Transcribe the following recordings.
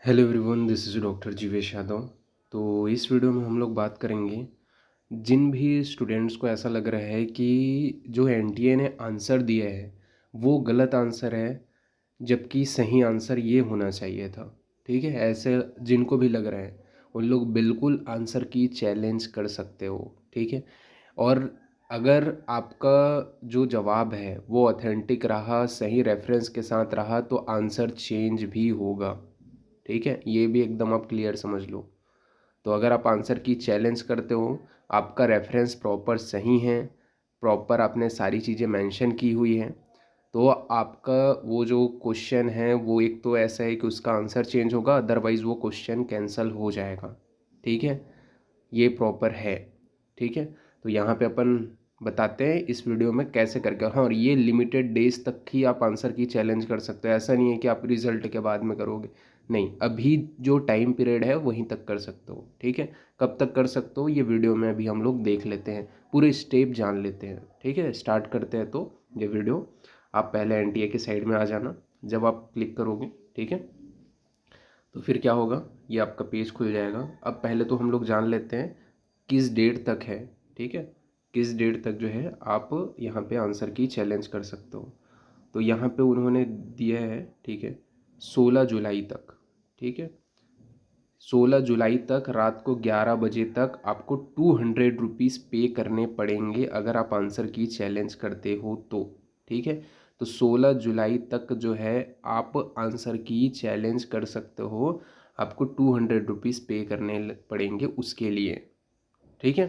Hello everyone, this is doctor Jeevesh Yadav. तो इस video में हम लोग बात करेंगे जिन भी स्टूडेंट्स को ऐसा लग रहा है कि जो एनटीए ने आंसर दिया है वो गलत आंसर है, जबकि सही आंसर ये होना चाहिए था। ठीक है, ऐसे जिनको भी लग रहा है उन लोग बिल्कुल आंसर की चैलेंज कर सकते हो। ठीक है, और अगर आपका जो जवाब है वो ऑथेंटिक रहा, सही रेफरेंस के साथ रहा, तो आंसर चेंज भी होगा। ठीक है, ये भी एकदम आप क्लियर समझ लो। तो अगर आप आंसर की चैलेंज करते हो, आपका रेफरेंस प्रॉपर सही है, प्रॉपर आपने सारी चीज़ें मेंशन की हुई हैं, तो आपका वो जो क्वेश्चन है वो एक तो ऐसा है कि उसका आंसर चेंज होगा, अदरवाइज़ वो क्वेश्चन कैंसिल हो जाएगा। ठीक है, ये प्रॉपर है। ठीक है, तो यहाँ पे अपन बताते हैं इस वीडियो में कैसे करके। हाँ, और ये लिमिटेड डेज तक ही आप आंसर की चैलेंज कर सकते हो, ऐसा नहीं है कि आप रिजल्ट के बाद में करोगे। नहीं, अभी जो टाइम पीरियड है वहीं तक कर सकते हो। ठीक है, कब तक कर सकते हो ये वीडियो में अभी हम लोग देख लेते हैं, पूरे स्टेप जान लेते हैं। ठीक है, स्टार्ट करते हैं। तो ये वीडियो आप पहले एनटीए की साइड में आ जाना, जब आप क्लिक करोगे। ठीक है, तो फिर क्या होगा, ये आपका पेज खुल जाएगा। अब पहले तो हम लोग जान लेते हैं किस डेट तक है। ठीक है, किस डेट तक जो है आप यहाँ पे आंसर की चैलेंज कर सकते हो। तो यहाँ पे उन्होंने दिया है, ठीक है, 16 जुलाई तक। ठीक है, 16 जुलाई तक रात को 11 बजे तक आपको 200 रुपीज़ पे करने पड़ेंगे अगर आप आंसर की चैलेंज करते हो तो। ठीक है, तो 16 जुलाई तक जो है आप आंसर की चैलेंज कर सकते हो, आपको 200 रुपीज़ पे करने पड़ेंगे उसके लिए। ठीक है,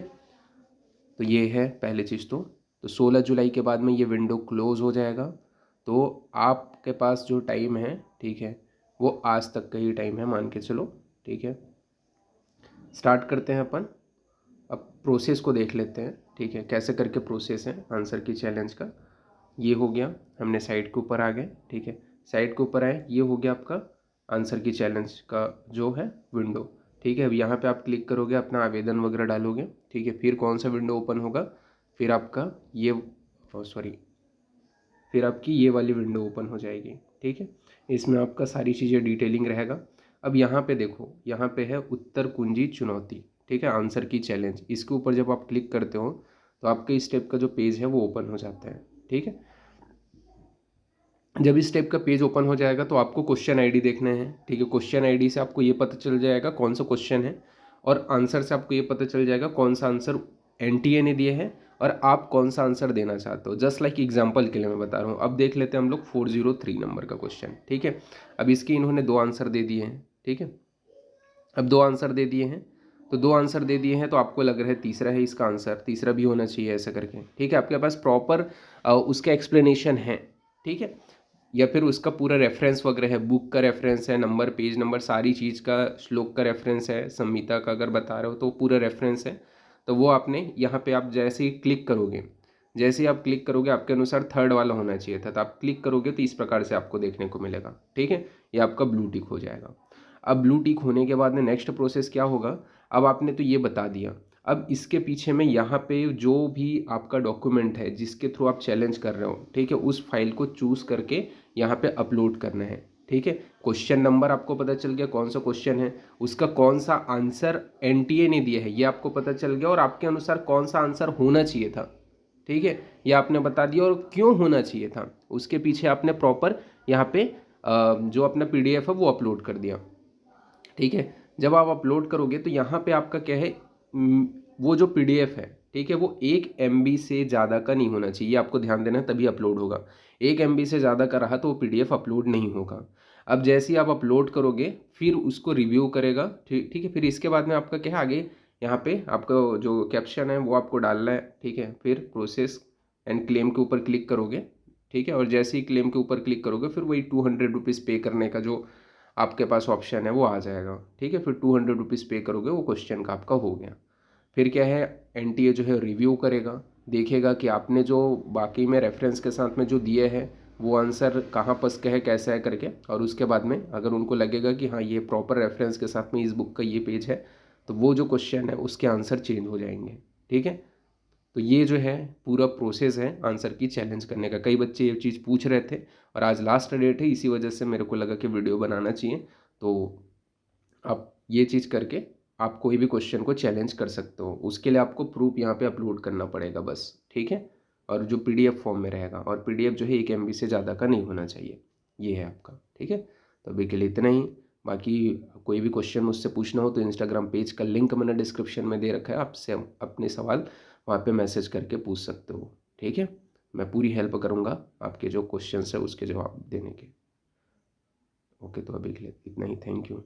तो ये है पहली चीज़। तो 16 जुलाई के बाद में ये विंडो क्लोज़ हो जाएगा। तो आपके पास जो टाइम है, ठीक है, वो आज तक का ही टाइम है मान के चलो। ठीक है, स्टार्ट करते हैं अपन। अब प्रोसेस को देख लेते हैं। ठीक है, कैसे करके प्रोसेस है आंसर की चैलेंज का। ये हो गया, हमने साइट के ऊपर आ गए। ठीक है, साइट के ऊपर आए, ये हो गया आपका आंसर की चैलेंज का जो है विंडो। ठीक है, अब यहाँ पे आप क्लिक करोगे, अपना आवेदन वगैरह डालोगे। ठीक है, फिर कौन सा विंडो ओपन होगा, फिर आपका ये सॉरी फिर आपकी ये वाली विंडो ओपन हो जाएगी। ठीक है, इसमें आपका सारी चीज़ें डिटेलिंग रहेगा। अब यहाँ पे देखो, यहाँ पे है उत्तर कुंजी चुनौती। ठीक है, आंसर की चैलेंज, इसके ऊपर जब आप क्लिक करते हो तो आपके इस टाइप का जो पेज है वो ओपन हो जाता है। ठीक है, जब इस टाइप का पेज ओपन हो जाएगा तो आपको क्वेश्चन आईडी देखना है। ठीक है, क्वेश्चन आईडी से आपको ये पता चल जाएगा कौन सा क्वेश्चन है, और आंसर से आपको ये पता चल जाएगा कौन सा आंसर एनटीए ने दिए है और आप कौन सा आंसर देना चाहते हो। जस्ट लाइक एग्जांपल के लिए मैं बता रहा हूँ। अब देख लेते हैं हम लोग 403 नंबर का क्वेश्चन। ठीक है, अब इसके इन्होंने दो आंसर दे दिए हैं। ठीक है, अब दो आंसर दे दिए हैं, तो दो आंसर दे दिए हैं तो आपको लग रहा है तीसरा है इसका आंसर, तीसरा भी होना चाहिए ऐसा करके। ठीक है, आपके पास प्रॉपर उसका एक्सप्लेनेशन है। ठीक है, या फिर उसका पूरा रेफरेंस वगैरह है, बुक का रेफरेंस है, नंबर, पेज नंबर, सारी चीज़ का, श्लोक का रेफरेंस है, संहिता का अगर बता रहे हो तो पूरा रेफरेंस है। तो वो आपने यहाँ पे आप जैसे ही क्लिक करोगे, जैसे ही आप क्लिक करोगे आपके अनुसार थर्ड वाला होना चाहिए था, तो आप क्लिक करोगे तो इस प्रकार से आपको देखने को मिलेगा। ठीक है, ये आपका ब्लू टिक हो जाएगा। अब ब्लू टिक होने के बाद में नेक्स्ट प्रोसेस क्या होगा, अब आपने तो ये बता दिया। अब इसके पीछे में यहाँ पे जो भी आपका डॉक्यूमेंट है जिसके थ्रू आप चैलेंज कर रहे हो, ठीक है, उस फाइल को चूज़ करके यहाँ पे अपलोड करना है। ठीक है, क्वेश्चन नंबर आपको पता चल गया कौन सा क्वेश्चन है, उसका कौन सा आंसर एनटीए ने दिया है ये आपको पता चल गया, और आपके अनुसार कौन सा आंसर होना चाहिए था। ठीक है, ये आपने बता दिया, और क्यों होना चाहिए था उसके पीछे आपने प्रॉपर यहाँ पे जो अपना पीडीएफ है वो अपलोड कर दिया। ठीक है, जब आप अपलोड करोगे तो यहाँ पे आपका क्या है, वो जो पीडीएफ है, ठीक है, वो 1 MB से ज़्यादा का नहीं होना चाहिए, आपको ध्यान देना है, तभी अपलोड होगा। 1 MB से ज़्यादा का रहा तो वो पीडीएफ अपलोड नहीं होगा। अब जैसे ही आप अपलोड करोगे फिर उसको रिव्यू करेगा। ठीक ठीक है, फिर इसके बाद में आपका क्या है आगे, यहाँ पे आपका जो कैप्शन है वो आपको डालना है। ठीक है, फिर प्रोसेस एंड क्लेम के ऊपर क्लिक करोगे। ठीक है, और जैसे ही क्लेम के ऊपर क्लिक करोगे फिर वही 200 रुपीज़ पे करने का जो आपके पास ऑप्शन है वो आ जाएगा। ठीक है, फिर 200 रुपीज़ पे करोगे, वो क्वेश्चन का आपका हो गया। फिर क्या है, एनटीए जो है रिव्यू करेगा, देखेगा कि आपने जो बाकी में रेफरेंस के साथ में जो दिए है वो आंसर कहाँ पस के है, कैसा है करके, और उसके बाद में अगर उनको लगेगा कि हाँ ये प्रॉपर रेफरेंस के साथ में इस बुक का ये पेज है, तो वो जो क्वेश्चन है उसके आंसर चेंज हो जाएंगे। ठीक है, तो ये जो है पूरा प्रोसेस है आंसर की चैलेंज करने का। कई बच्चे ये चीज़ पूछ रहे थे और आज लास्ट डेट है, इसी वजह से मेरे को लगा कि वीडियो बनाना चाहिए। तो आप ये चीज़ करके आप कोई भी क्वेश्चन को चैलेंज कर सकते हो। उसके लिए आपको प्रूफ यहाँ पे अपलोड करना पड़ेगा बस, ठीक है? और जो पीडीएफ फॉर्म में रहेगा, और पीडीएफ जो है 1 एमबी से ज़्यादा का नहीं होना चाहिए। ये है आपका, ठीक है? तो अभी के लिए इतना ही। बाकी कोई भी क्वेश्चन मुझसे पूछना हो तो इंस्टाग्राम पेज का लिंक मैंने डिस्क्रिप्शन में दे रखा है, आपसे अपने सवाल वहाँ पे मैसेज करके पूछ सकते हो, ठीक है? मैं पूरी हेल्प करूँगा आपके जो क्वेश्चंस है उसके जवाब देने के। ओके, तो अभी के लिए इतना ही। Thank you.